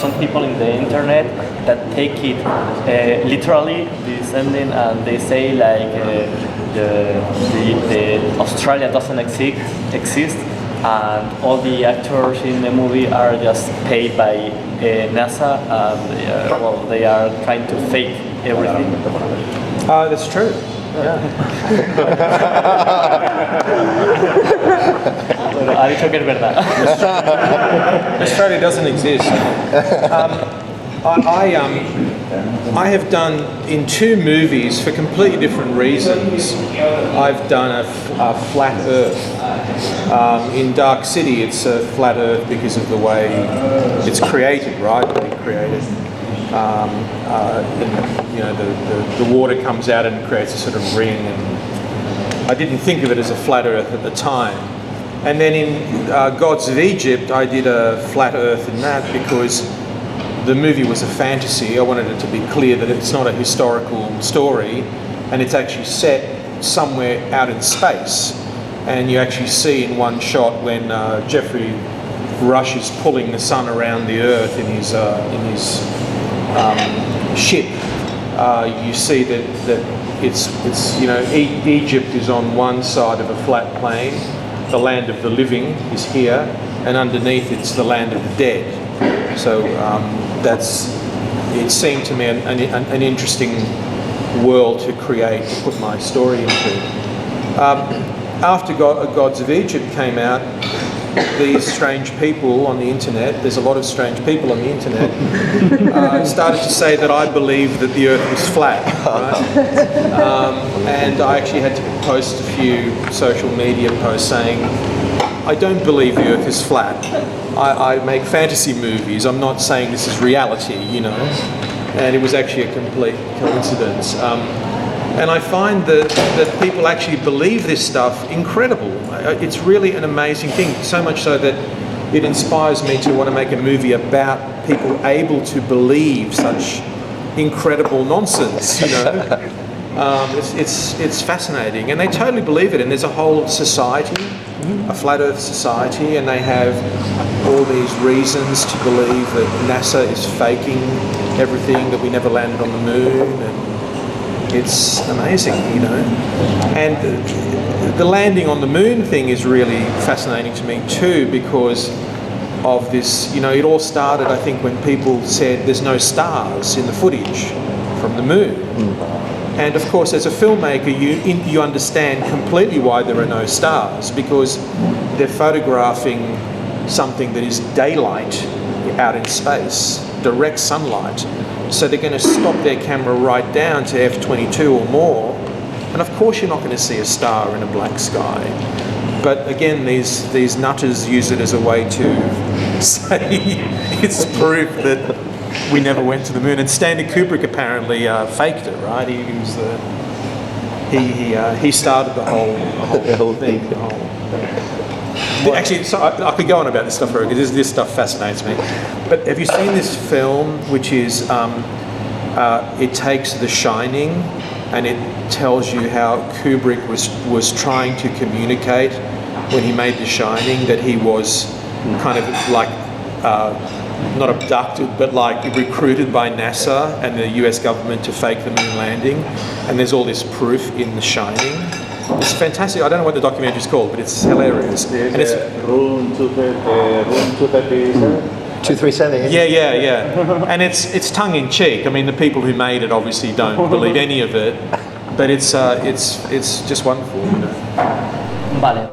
some people in the internet that take it literally, this ending, and they say like the Australia doesn't exist, and all the actors in the movie are just paid by NASA, and well, they are trying to fake everything. That's true. Yeah. Ha dicho que es verdad. Australia doesn't exist. I have done in 2 movies for completely different reasons. I've done a flat Earth. In Dark City, it's a flat Earth because of the way it's created, right? Created. The water comes out and creates a sort of ring, and I didn't think of it as a flat Earth at the time. And then in Gods of Egypt, I did a flat Earth in that because the movie was a fantasy. I wanted it to be clear that it's not a historical story, and it's actually set somewhere out in space. And you actually see in one shot when Geoffrey Rush is pulling the sun around the Earth in his ship. You see that it's Egypt is on one side of a flat plain, the land of the living is here, and underneath it's the land of the dead. So it seemed to me an interesting world to create, to put my story into. After Gods of Egypt came out, these strange people on the internet, there's a lot of strange people on the internet, started to say that I believed that the Earth was flat, right? And I actually had to post a few social media posts saying, I don't believe the Earth is flat. I make fantasy movies. I'm not saying this is reality, And it was actually a complete coincidence. And I find that people actually believe this stuff incredible. It's really an amazing thing, so much so that it inspires me to want to make a movie about people able to believe such incredible nonsense, It's fascinating, and they totally believe it, and there's a whole society, a flat Earth society, and they have all these reasons to believe that NASA is faking everything, that we never landed on the moon, and it's amazing, And the landing on the moon thing is really fascinating to me too, because of this, it all started, I think, when people said there's no stars in the footage from the moon. And of course, as a filmmaker, you understand completely why there are no stars, because they're photographing something that is daylight out in space, direct sunlight. So they're going to stop their camera right down to f/22 or more, and of course you're not going to see a star in a black sky. But again, these nutters use it as a way to say it's proof that we never went to the moon. And Stanley Kubrick apparently faked it, right? He started the whole thing. Actually, so I could go on about this stuff forever because this stuff fascinates me. But have you seen this film, which is it takes The Shining, and it tells you how Kubrick was trying to communicate when he made The Shining that he was kind of like not abducted, but like recruited by NASA and the US government to fake the moon landing. And there's all this proof in The Shining. It's fantastic. I don't know what the documentary is called, but it's hilarious. And it's Room 237. 237. Yeah. And it's tongue in cheek. I mean, the people who made it obviously don't believe any of it, but it's just wonderful. Vale.